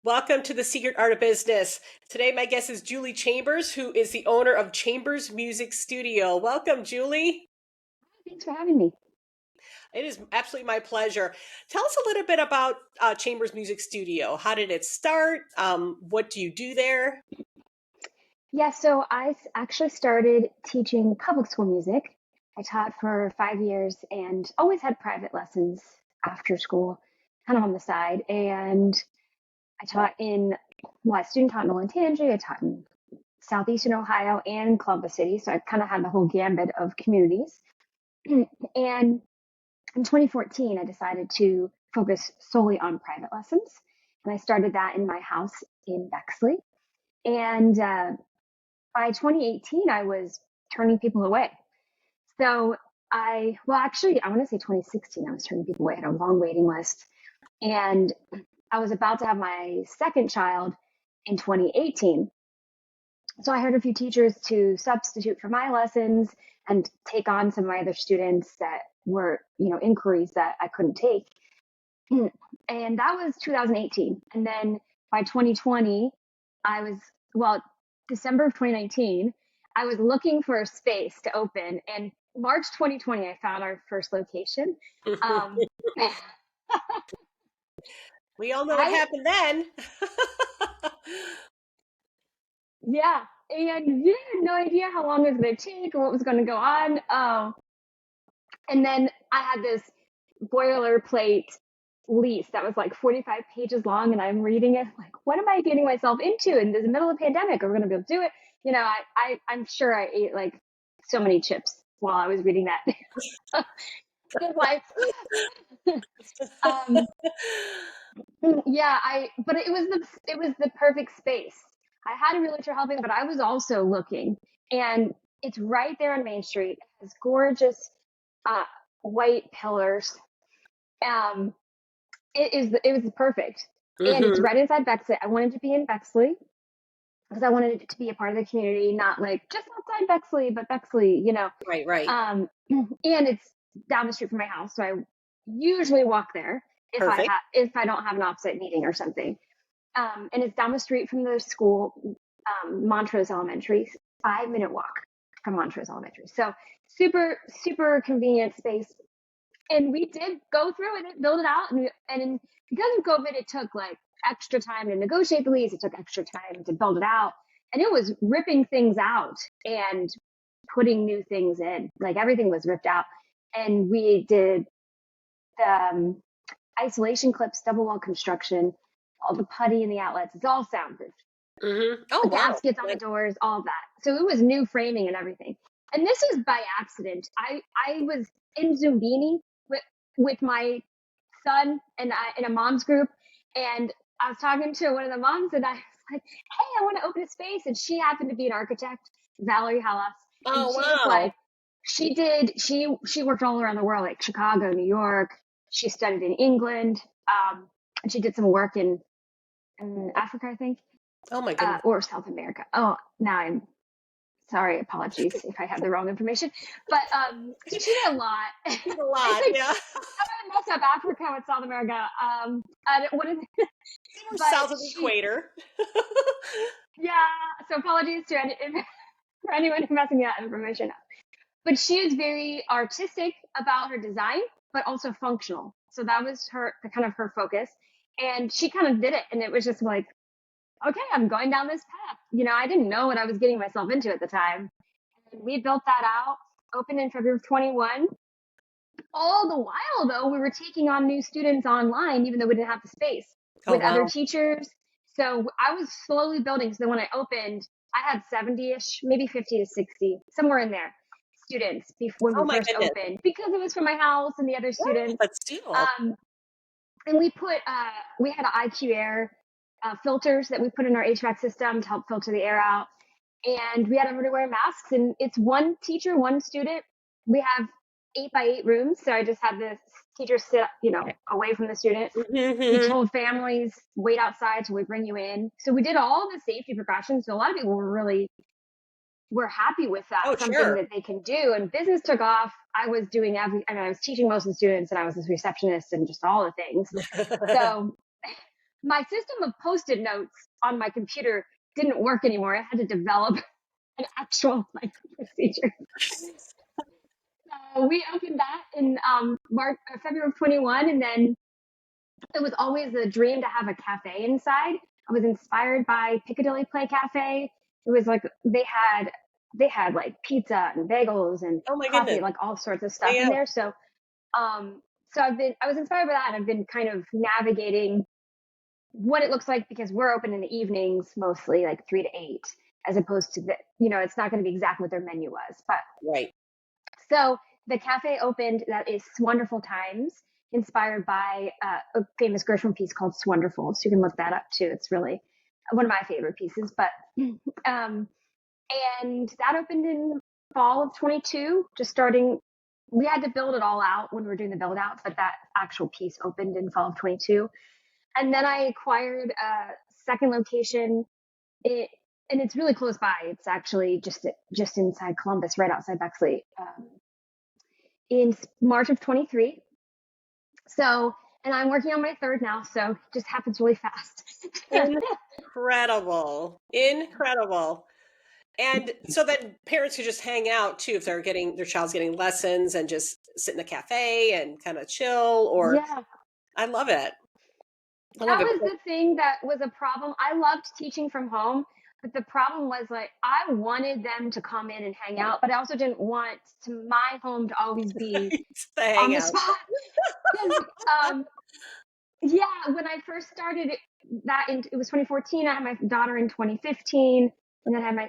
Welcome to the Secret Art of Business. Today, my guest is Julie Chambers, who is the owner of Chambers Music Studio. Welcome, Julie. Thanks for having me. It is absolutely my pleasure. Tell us a little bit about Chambers Music Studio. How did it start? What do you do there? Yeah, so actually started teaching public school music. I taught for 5 years and always had private lessons after school, kind of on the side. And I taught I student taught in Olentangy, I taught in Southeastern Ohio and Columbus City. So I kind of had the whole gambit of communities. And in 2014, I decided to focus solely on private lessons. And I started that in my house in Bexley. And by 2018, I was turning people away. So I want to say 2016, I was turning people away. I had a long waiting list. And I was about to have my second child in 2018. So I hired a few teachers to substitute for my lessons and take on some of my other students that were, inquiries that I couldn't take. And that was 2018. And then by 2020, December of 2019, I was looking for a space to open. And March 2020, I found our first location. We all know what happened then. Yeah. And you had no idea how long it was going to take or what was going to go on. And then I had this boilerplate lease that was like 45 pages long, and I'm reading it like, what am I getting myself into in the middle of the pandemic? Are we going to be able to do it? I'm sure I ate like so many chips while I was reading that. Like, but it was the perfect space. I had a realtor helping, but I was also looking, and it's right there on Main Street. It has gorgeous white pillars. It was perfect. And it's right inside Bexley. I wanted to be in Bexley because I wanted it to be a part of the community, not like just outside Bexley, but Bexley, Right. And it's down the street from my house, so I usually walk there Perfect. if I don't have an offsite meeting or something. And it's down the street from the school, Montrose Elementary, 5-minute walk from Montrose Elementary. So super, super convenient space. And we did go through and build it out. And because of COVID, it took like extra time to negotiate the lease. It took extra time to build it out. And it was ripping things out and putting new things in. Like everything was ripped out. And we did the isolation clips, double wall construction, all the putty in the outlets. It's all soundproofed. Oh, The wow. gaskets on the doors, all of that. So it was new framing and everything. And this was by accident. I was in Zumbini with my son and in a mom's group, and I was talking to one of the moms, and I was like, "Hey, I want to open a space," and she happened to be an architect, Valerie Hallas, and Oh, she was wow. like, she worked all around the world, like Chicago, New York. She studied in England, and she did some work in Africa, I think, Oh, my goodness. or South America. Oh, now I'm sorry, apologies if I have the wrong information. But so she did a lot. It's a lot, yeah. I'm gonna mess up Africa with South America. What is it? We're south of the equator. Yeah. So apologies for anyone who messing that information up. But she is very artistic about her design, but also functional. So that was her focus, and she kind of did it, and it was just like, okay, I'm going down this path. I didn't know what I was getting myself into at the time. And we built that out, opened in February of 21. All the while, though, we were taking on new students online, even though we didn't have the space, with other teachers. So I was slowly building. So when I opened, I had 70-ish, maybe 50 to 60, somewhere in there, students before we first opened, because it was from my house and the other students. But still. And we had IQ Air filters that we put in our HVAC system to help filter the air out. And we had everybody wear masks, and it's one teacher, one student. We have 8x8 rooms. So I just had the teacher sit, away from the student. We told families, wait outside till we bring you in. So we did all the safety precautions. So a lot of people were happy with that, something that they can do. And business took off. I was doing I was teaching most of the students, and I was this receptionist and just all the things. So my system of post-it notes on my computer didn't work anymore. I had to develop an actual like procedure. We opened that in March, February of 21, and then it was always a dream to have a cafe inside. I was inspired by Piccadilly Play Cafe. It was like they had like pizza and bagels and Oh my coffee, goodness. like all sorts of stuff in Yeah. there. Um, so I was inspired by that, and I've been kind of navigating what it looks like because we're open in the evenings mostly, like 3 to 8, as opposed to it's not going to be exactly what their menu was, but Right. so the cafe opened. That is Wonderful Times, inspired by a famous Gershwin piece called "Wonderful." So you can look that up too. It's really one of my favorite pieces. But um, and that opened in fall of 22. Just starting, we had to build it all out when we were doing the build out, but that actual piece opened in fall of 22. And then I acquired a second location. It and it's really close by. It's actually just inside Columbus, right outside Bexley. In March of 23. So, and I'm working on my third now, so it just happens really fast. Incredible. Incredible. And so then parents could just hang out too if they're getting their child's getting lessons and just sit in the cafe and kind of chill or Yeah, I love it. I love that it. was the thing that was a problem. I loved teaching from home, but the problem was like I wanted them to come in and hang out, but I also didn't want my home to always be It's the on the hangout. spot because yeah, when I first started it was 2014. I had my daughter in 2015, and then I had my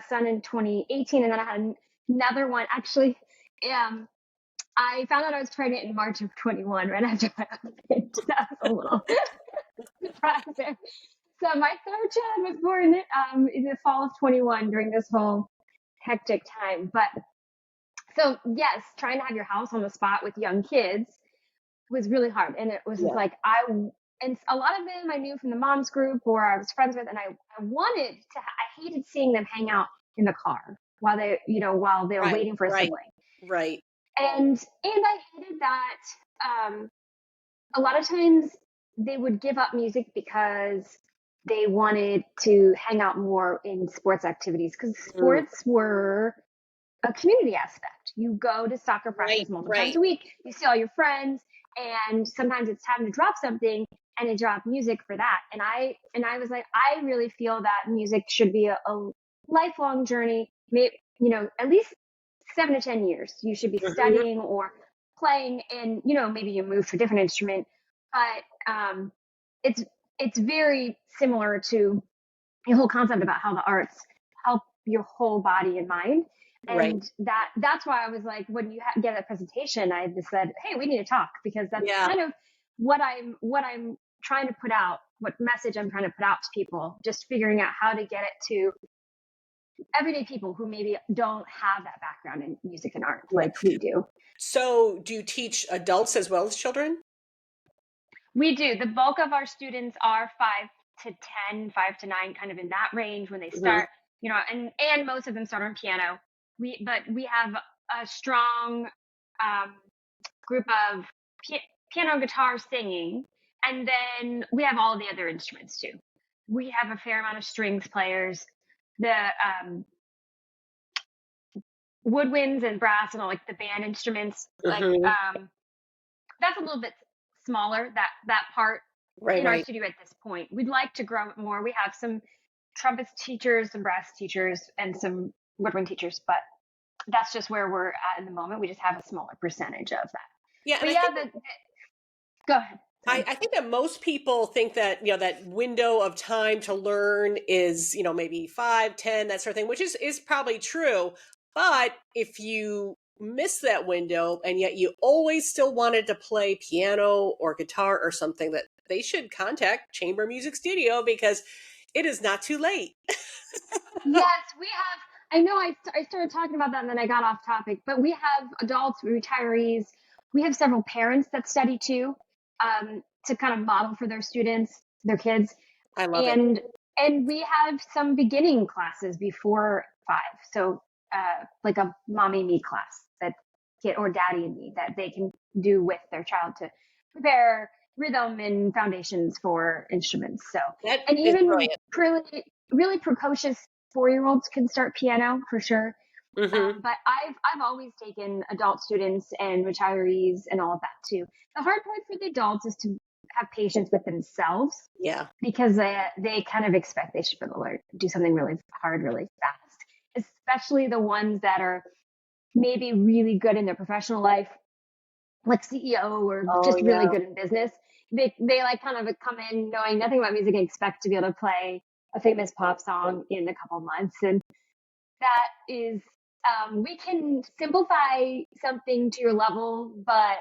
son in 2018, and then I had another one. Actually, I found out I was pregnant in March of 21, right after my husband. So that was a little surprise there. So my third child was born in the fall of 21 during this whole hectic time. But so yes, trying to have your house on the spot with young kids was really hard. And it was just Yeah. like, and a lot of them I knew from the moms group or I was friends with, and I hated seeing them hang out in the car while they were Right. waiting for a Right. sibling. Right. And I hated that, a lot of times they would give up music because they wanted to hang out more in sports activities because Mm. sports were a community aspect. You go to soccer Right. practice multiple times Right. a week, you see all your friends, and sometimes it's time to drop something and they drop music for that. And I was like, I really feel that music should be a lifelong journey. Maybe, at least 7 to 10 years. You should be Mhm. studying or playing, and maybe you move to a different instrument. But it's it's very similar to the whole concept about how the arts help your whole body and mind. Right. And that's why I was like, when you get that presentation, I just said, hey, we need to talk because that's Yeah. kind of what I'm trying to put out, what message I'm trying to put out to people, just figuring out how to get it to everyday people who maybe don't have that background in music and art Yeah. like we do. So do you teach adults as well as children? We do. The bulk of our students are 5 to 10, 5 to 9, kind of in that range when they Mhm. start, and most of them start on piano. But we have a strong um, group of piano, guitar, singing, and then we have all the other instruments too. We have a fair amount of strings players, the woodwinds and brass and all like the band instruments. Like Mhm. that's a little bit smaller, that part Right. in our Right. studio at this point. We'd like to grow it more. We have some trumpet teachers, some brass teachers, and some woodwind teachers, but that's just where we're at in the moment. We just have a smaller percentage of that. Yeah, and But I yeah, think go ahead. Sorry. I think that most people think that, that window of time to learn is, maybe 5, 10, that sort of thing, which is probably true. But if you miss that window and yet you always still wanted to play piano or guitar or something, that they should contact Chamber Music Studio because it is not too late. Yes, we have. I know I started talking about that and then I got off topic, but we have adults, retirees. We have several parents that study too, to kind of model for their students, their kids. I love it. And we have some beginning classes before 5. So, like a mommy me class that kid or daddy and me that they can do with their child to prepare. rhythm and foundations for instruments. So, That and is even brilliant. really precocious 4 year olds can start piano for sure. Hmm. But I've always taken adult students and retirees and all of that too. The hard part for the adults is to have patience with themselves Yeah. because they kind of expect they should be able to do something really hard really fast, especially the ones that are maybe really good in their professional life, like CEO or Oh just really yeah. good in business. They like kind of come in knowing nothing about music and expect to be able to play a famous pop song in a couple months. And that is, we can simplify something to your level, but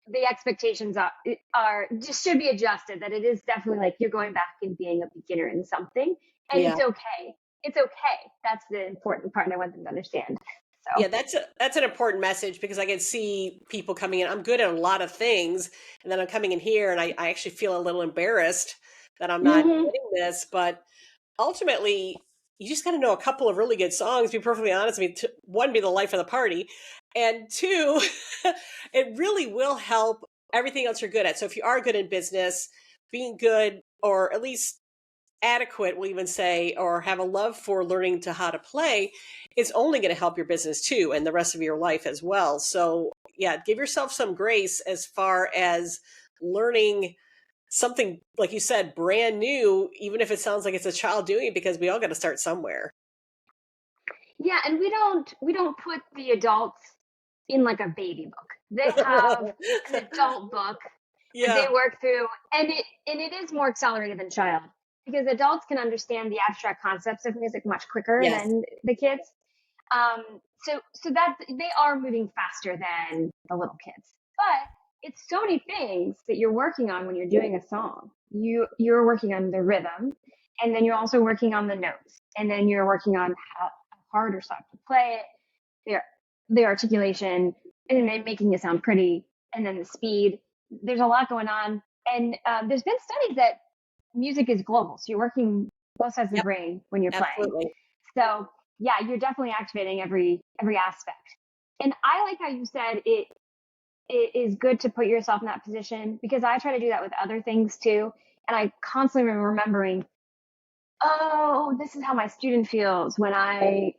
the expectations are just should be adjusted. That it is definitely like you're going back and being a beginner in something, and Yeah. it's okay. It's okay. That's the important part, and I want them to understand. Yeah, So. that's an important message because I can see people coming in. I'm good at a lot of things, and then I'm coming in here and I actually feel a little embarrassed that I'm not Hmm. getting this. But ultimately, you just got to know a couple of really good songs. To be perfectly honest, I mean, one, be the life of the party, and two, it really will help everything else you're good at. So if you are good in business, being good or at least adequate, we'll even say, or have a love for learning to how to play, is only going to help your business too and the rest of your life as well. So yeah, give yourself some grace as far as learning something, like you said, brand new, even if it sounds like it's a child doing it, because we all got to start somewhere. Yeah, and we don't put the adults in like a baby book. They have an adult book that they Yeah. work through, and it is more accelerated than child because adults can understand the abstract concepts of music much quicker Yes. than the kids. So that they are moving faster than the little kids, but it's so many things that you're working on when you're doing a song. You're working on the rhythm, and then you're also working on the notes, and then you're working on how hard or soft to play it, the the articulation, and then making it sound pretty, and then the speed. There's a lot going on, and there's been studies that music is global, so you're working both sides of the Yep. brain when you're playing. Absolutely. So yeah, you're definitely activating every aspect. And I like how you said it is good to put yourself in that position because I try to do that with other things too. And I constantly remembering, oh, this is how my student feels when I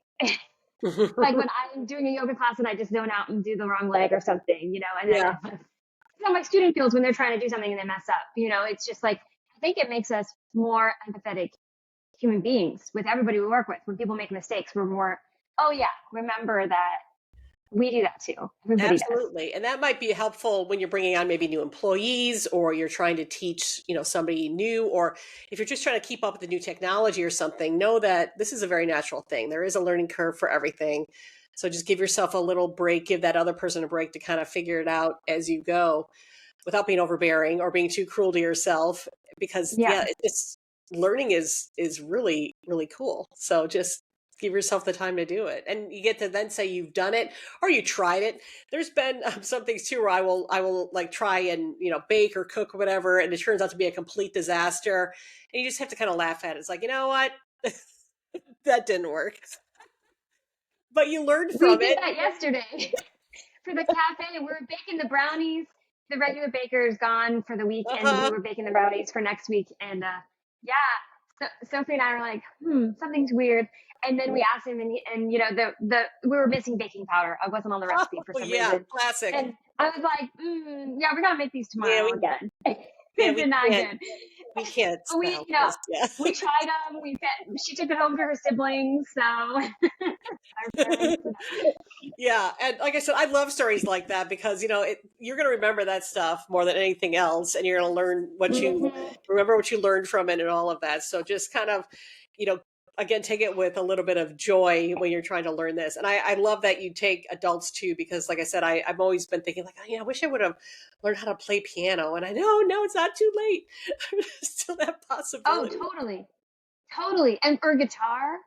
like when I'm doing a yoga class and I just zone out and do the wrong leg or something, and then Yeah. this is how my student feels when they're trying to do something and they mess up. It's just like I think it makes us more empathetic human beings with everybody we work with. When people make mistakes, we're more, oh yeah, remember that we do that too. Everybody does. Absolutely. And that might be helpful when you're bringing on maybe new employees or you're trying to teach, somebody new, or if you're just trying to keep up with the new technology or something, know that this is a very natural thing. There is a learning curve for everything. So just give yourself a little break, give that other person a break to kind of figure it out as you go without being overbearing or being too cruel to yourself because yeah, Yeah. it's learning is really really cool. So just give yourself the time to do it and you get to then say you've done it or you tried it. There's been some things too where I will like try and bake or cook or whatever and it turns out to be a complete disaster and you just have to kind of laugh at it. It's like, you know what, that didn't work, but you learned We from did it. that yesterday for the cafe. We were baking the brownies. The regular baker is gone for the week, and we Uh-huh. were baking the brownies for next week. And yeah, Sophie and I were like, something's weird. And then we asked him, and the we were missing baking powder. I wasn't on the recipe for Oh some yeah, reason, classic. and I was like, yeah, we're gonna make these Yeah, tomorrow again. yeah, It did not good. we can't But we, help this. Yeah. we tried them. She took it home to her siblings. So our parents. Yeah, and like I said, I love stories like that because you're going to remember that stuff more than anything else, and you're going to learn what you Mhm. remember what you learned from it and all of that. So just kind of, you know, again, take it with a little bit of joy when you're trying to learn this. And I love that you take adults too, because like I said, I've always been thinking like, oh, yeah, I wish I would have learned how to play piano, and I know, no, it's not too late. There's still that Oh, possibility. totally. Totally. And or guitar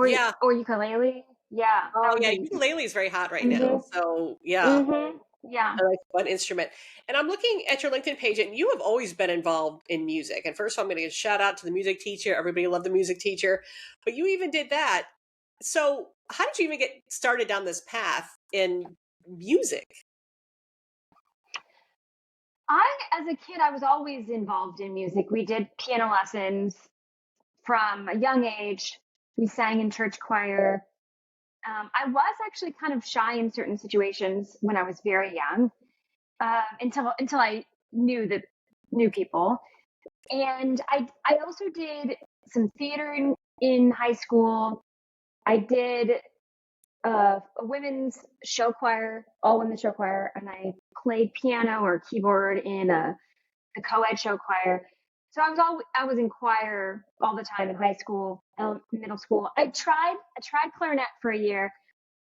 Yeah. or ukulele. Yeah, that Oh would yeah, be. ukulele is very hot right now. Mhm. So yeah. Mhm. Yeah. I like fun instrument. And I'm looking at your LinkedIn page, and you have always been involved in music. And first of all, I'm going to give a shout out to the music teacher. Everybody loved the music teacher, but you even did that. So, how did you even get started down this path in music? As a kid, I was always involved in music. We did piano lessons from a young age. We sang in church choir. I was actually kind of shy in certain situations when I was very young, until I knew people. And I also did some theater in high school. I did a women's show choir, all women's show choir, and I played piano or keyboard in the co-ed show choir. So I was in choir all the time in high school, middle school. I tried clarinet for a year.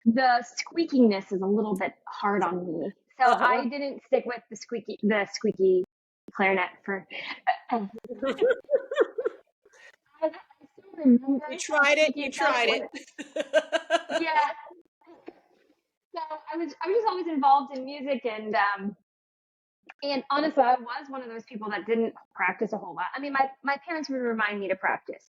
The squeakiness is a little bit hard on me, so Uh-huh. I didn't stick with the squeaky clarinet for. I still remember You how tried it. squeaky You it felt tried when. it. Yeah, so I was just always involved in music, and honestly, I was one of those people that didn't practice a whole lot. I mean, my parents would remind me to practice,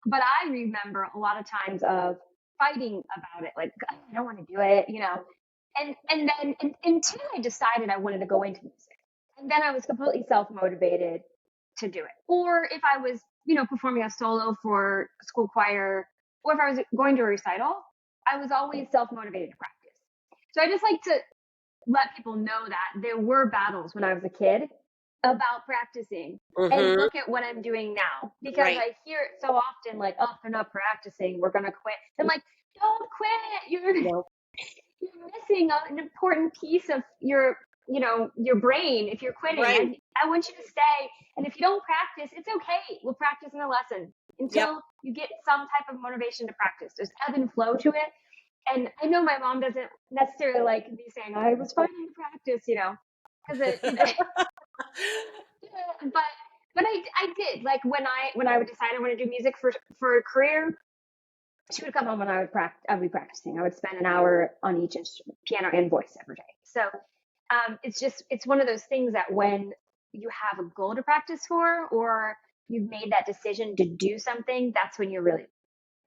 but I remember a lot of times of fighting about it, like I don't want to do it, and then until I decided I wanted to go into music, and then I was completely self motivated to do it. Or if I was, performing a solo for a school choir, or if I was going to a recital, I was always self motivated to practice. So I just like to let people know that there were battles when I was a kid about practicing. And Hmm. look at what I'm doing now, because Right. I hear it so often, like, oh, they're not practicing, we're gonna quit. I'm like, don't quit. No. You're missing an important piece of your brain if you're quitting. Right. I want you to stay. And if you don't practice, it's okay. We'll practice in a lesson Yep. until you get some type of motivation to practice. There's ebb and flow to it. And I know my mom doesn't necessarily like me saying I was fighting to practice, because but I did, like, when I would decide I want to do music for a career. She would come home and I'd be practicing. I would spend an hour on each instrument, piano and voice, every day. So it's one of those things that when you have a goal to practice for, or you've made that decision to do something, that's when you're really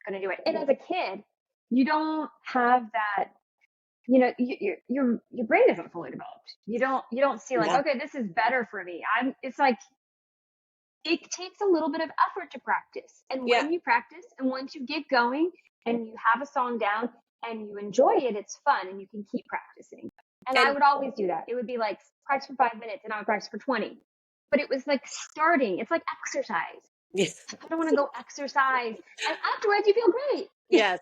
going to do it. And as a kid, you don't have that. Your brain isn't fully developed. You don't see, like, Yeah. okay, this is better for me. It's like it takes a little bit of effort to practice. And Yeah. when you practice and once you get going and you have a song down and you enjoy it, it's fun and you can keep practicing. And I And would always do that. It would be like practice for 5 minutes and I would practice for 20. But it was like starting, it's like exercise. yes. I don't want to go exercise. And afterwards, you feel great. Yes.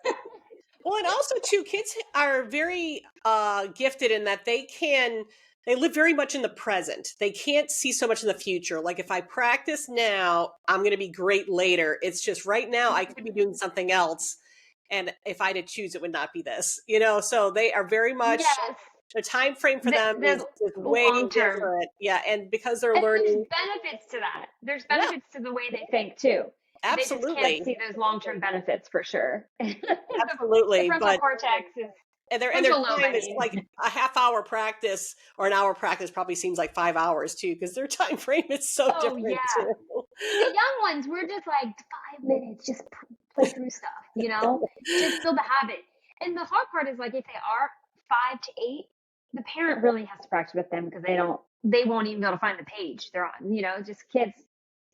Well, and also too, kids are very gifted in that they live very much in the present. They can't see so much in the future. Like if I practice now, I'm going to be great later. It's just right now I could be doing something else, and if I had to choose, it would not be this. So they are very much Yes. the time frame for them The is way long term. different. Yeah, and because they're And there's learning, benefits to that. There's yeah, benefits to the way they think too. They just can't absolutely, see those long-term benefits for sure. The absolutely. frontal But cortex is and their frontal lobe, time I is mean. like a half hour practice or an hour practice probably seems like 5 hours too because their time frame is so Oh different yeah. too. The young ones, we're just like 5 minutes, just play through stuff, just build a habit. And the hard part is, like, if they are 5 to 8, the parent really has to practice with them because they won't even be able to find the page they're on. Just kids,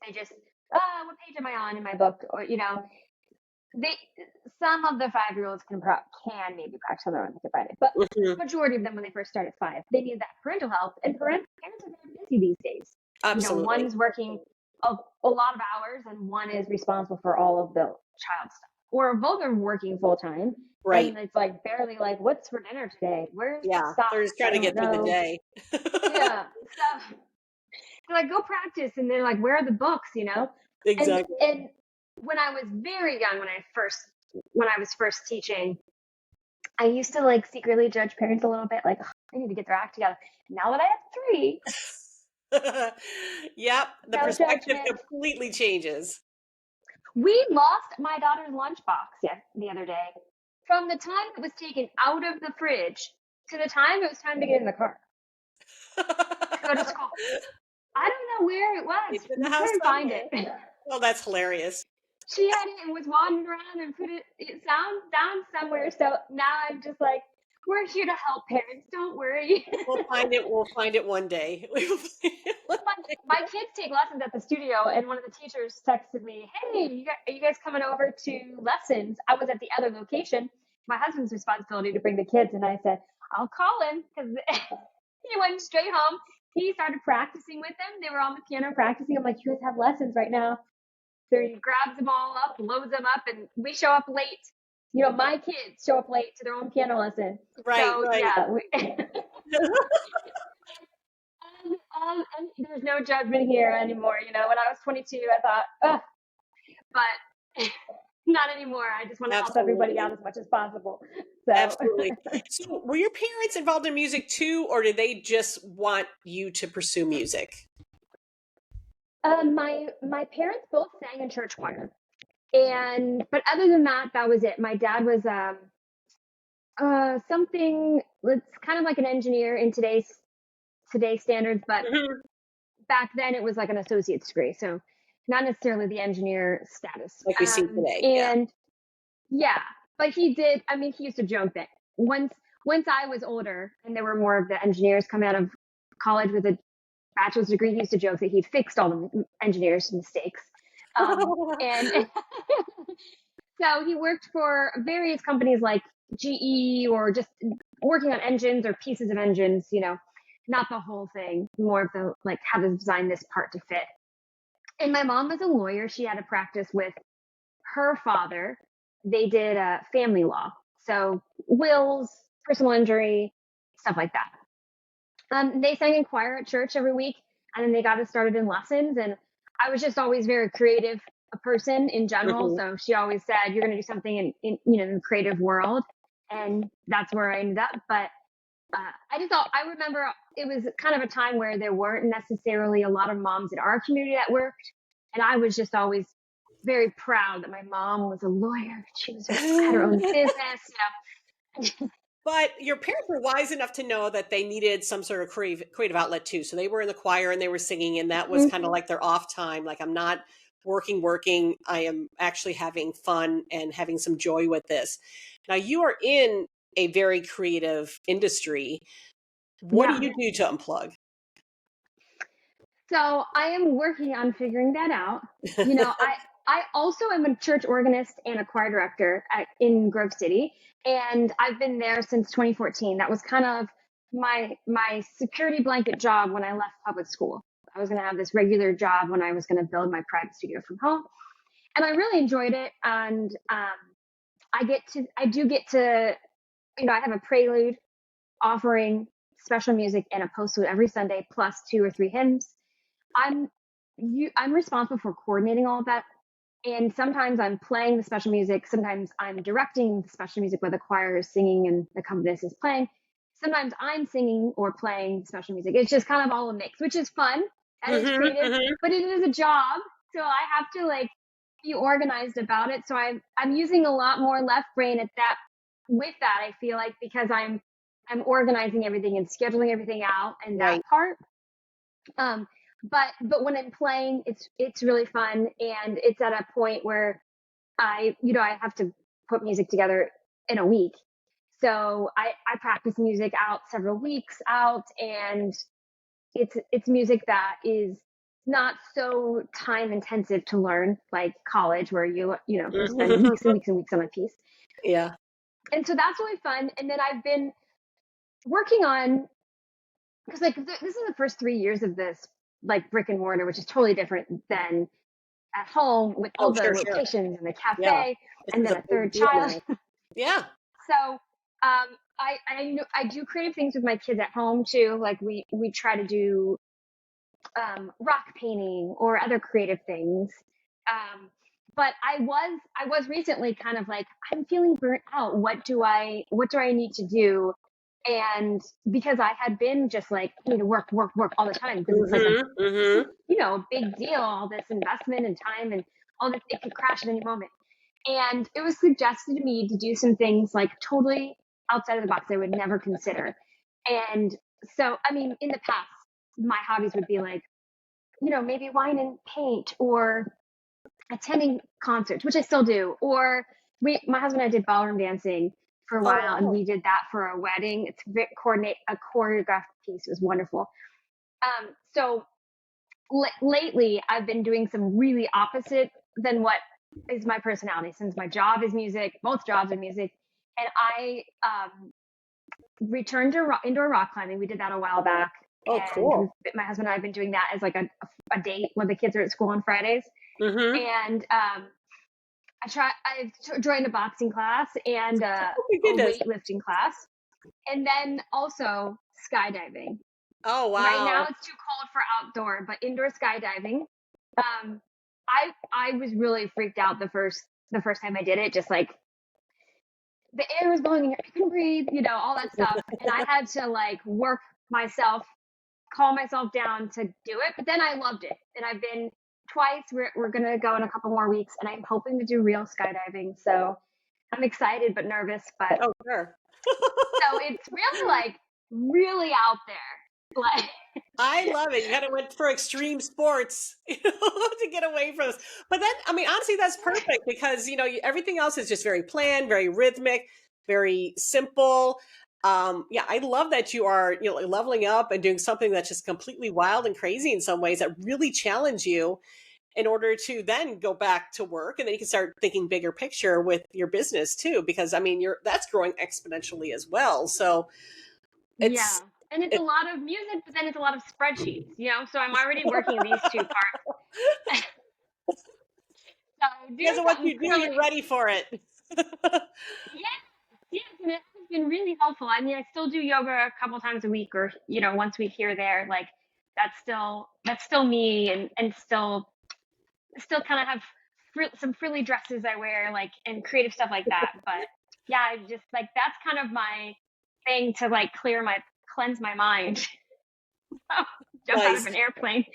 they just, what page am I on in my book? Or, they, some of the 5-year-olds can maybe practice on their own, they can find it. But Mhm. majority of them, when they first start at 5, they need that parental help. And parents are very busy these days. Absolutely. One's working a lot of hours and one is responsible for all of the child stuff. Or both are working full time. Right. And it's like barely, like, what's for dinner today? Where's the Yeah. They're just socks? I trying to don't get through the know. day. Yeah. So they're like, go practice. And they're like, where are the books? And Exactly. and when I was very young, when I was first teaching, I used to, like, secretly judge parents a little bit, like, oh, they need to get their act together. Now that I have 3, Yep. The no perspective judgment. completely changes. We lost my daughter's lunchbox the other day. From the time it was taken out of the fridge to the time it was time to get in the car to go to school. I don't know where it was. It's in the We house couldn't find somewhere. it. Well, that's hilarious. She had it and was wandering around and put it down somewhere. So now I'm just like, We're here to help parents. Don't worry. We'll find it. We'll find it one day. We will find it one my, day. my kids take lessons at the studio, and one of the teachers texted me, "Hey, are you guys coming over to lessons?" I was at the other location. My husband's responsibility to bring the kids, and I said, "I'll call him," because he went straight home. He started practicing with them. They were on the piano practicing. I'm like, "You guys have lessons right now." So he grabs them all up, loads them up, and we show up late. My kids show up late to their own piano lesson. Right, So right. yeah, and there's no judgment here anymore. When I was 22, I thought, ugh, but not anymore. I just want to help everybody out Absolutely. as much as possible. So, Absolutely. So, were your parents involved in music too, or did they just want you to pursue music? my parents both sang in church choir, but other than that, that was it. My dad was something. It's kind of like an engineer in today's standards, but Mhm. back then it was like an associate's degree, so not necessarily the engineer status. Like we see today. Yeah. And yeah, but he did. I mean, he used to joke that once I was older and there were more of the engineers coming out of college with a bachelor's degree, he used to joke that he'd fixed all the engineers' mistakes. And so he worked for various companies like GE, or just working on engines or pieces of engines, not the whole thing, more of the like how to design this part to fit. And my mom was a lawyer. She had a practice with her father. They did family law. So wills, personal injury, stuff like that. They sang in choir at church every week, and then they got us started in lessons. And I was just always very creative a person in general. Mhm. So she always said, "You're going to do something in the creative world," and that's where I ended up. But I remember it was kind of a time where there weren't necessarily a lot of moms in our community that worked, and I was just always very proud that my mom was a lawyer. She had her own business. But your parents were wise enough to know that they needed some sort of creative outlet too. So they were in the choir and they were singing, and that was kind of Mhm. like their off time. Like, I'm not working. I am actually having fun and having some joy with this. Now you are in a very creative industry. What do Yeah. you do to unplug? So I am working on figuring that out. I also am a church organist and a choir director in Grove City, and I've been there since 2014. That was kind of my security blanket job when I left public school. I was going to have this regular job when I was going to build my private studio from home, and I really enjoyed it. And I do get to, I have a prelude offering special music and a postlude every Sunday, plus 2 or 3 hymns. I'm I'm responsible for coordinating all of that. And sometimes I'm playing the special music. Sometimes I'm directing the special music where the choir is singing and the accompanist is playing. Sometimes I'm singing or playing special music. It's just kind of all a mix, which is fun and it's Hmm, creative, hmm. but it is a job. So I have to like be organized about it. So I'm using a lot more left brain at that with that, I feel like, because I'm organizing everything and scheduling everything out and that Right. part. Um, but when I'm playing, it's really fun, and it's at a point where I have to put music together in a week. So I practice music out several weeks out, and it's music that is not so time intensive to learn like college, where you spend Mhm. weeks and weeks and weeks on a piece. Yeah. And so that's really fun. And then I've been working on, because like this is the first 3 years of this like brick and mortar, which is totally different than at home with all Oh, the sure, sure. locations and the Yeah. cafe, This and is then a a big third deal child. now. Yeah. So I do creative things with my kids at home too. Like we try to do rock painting or other creative things. Um, but I was recently kind of like, I'm feeling burnt out. What do I need to do? And because I had been just like, work, work, work all the time, because it's like Mhm, this is mhm. a big deal, all this investment and time and all this, it could crash at any moment. And it was suggested to me to do some things like totally outside of the box I would never consider. And so, I mean, in the past, my hobbies would be like, maybe wine and paint, or attending concerts, which I still do, or my husband and I did ballroom dancing. for a Oh, while, and wow. we did that for a wedding. It's a choreographed piece. It was wonderful. So lately, I've been doing some really opposite than what is my personality. Since my job is music, both jobs are music, and I returned to indoor rock climbing. We did that a while back, Oh, and cool. my husband and I have been doing that as like a date when the kids are at school on Fridays. Mm-hmm. And I've joined a boxing class and Oh, my a goodness. weightlifting class, and then also skydiving. Oh, Right now wow. it's too cold for outdoor, but indoor skydiving. Um, I was really freaked out the first time I did it. Just like the air was blowing in your, I couldn't breathe, all that stuff, and I had to like work myself, calm myself down to do it. But then I loved it, and I've been twice. We're gonna go in a couple more weeks, and I'm hoping to do real skydiving. So I'm excited but nervous. But Oh, sure. so it's really like really out there. Like I love it. You kind of went for extreme sports, to get away from this. But then, I mean, honestly, that's perfect because, everything else is just very planned, very rhythmic, very simple. Yeah, I love that you are, like, leveling up and doing something that's just completely wild and crazy in some ways that really challenge you in order to then go back to work. And then you can start thinking bigger picture with your business too, because I mean, that's growing exponentially as well. So yeah. it's, And it's a it, lot of music, but then it's a lot of spreadsheets. So I'm already working these two parts. So because doing of what something you do, completely, you're ready for it. yes, yes, and it has been really helpful. I mean, I still do yoga a couple times a week, or once a week here or there. Like that's still me, and still kind of have some frilly dresses I wear, like, and creative stuff like that. But yeah, I just like that's kind of my thing to like cleanse my mind. Jump out of Nice. an airplane.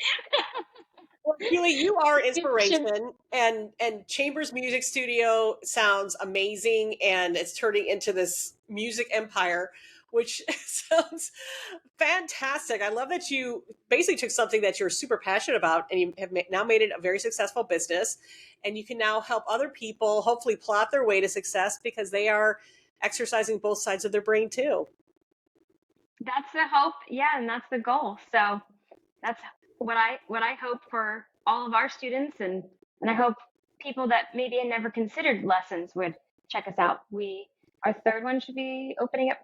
Well, Julie, you are inspiration, and Chambers Music Studio sounds amazing, and it's turning into this music empire, which sounds fantastic. I love that you basically took something that you're super passionate about, and you have now made it a very successful business, and you can now help other people hopefully plot their way to success because they are exercising both sides of their brain too. That's the hope, yeah, and that's the goal. So that's what I hope for all of our students, and I hope people that maybe had never considered lessons would check us out. Our third one should be opening up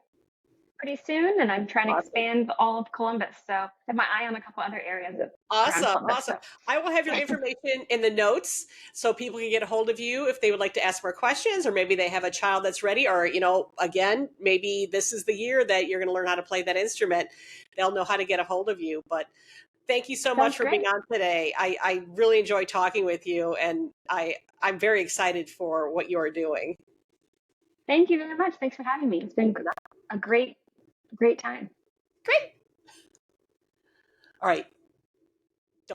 pretty soon, and I'm trying to Awesome. expand all of Columbus. So I have my eye on a couple other areas around Awesome. Columbus. Awesome. So I will have your information in the notes so people can get a hold of you if they would like to ask more questions, or maybe they have a child that's ready, or, again, maybe this is the year that you're going to learn how to play that instrument. They'll know how to get a hold of you. But thank you so much sounds for being great. on today. I really enjoyed talking with you, and I'm very excited for what you're doing. Thank you very much. Thanks for having me. It's been a great time. Great. All right.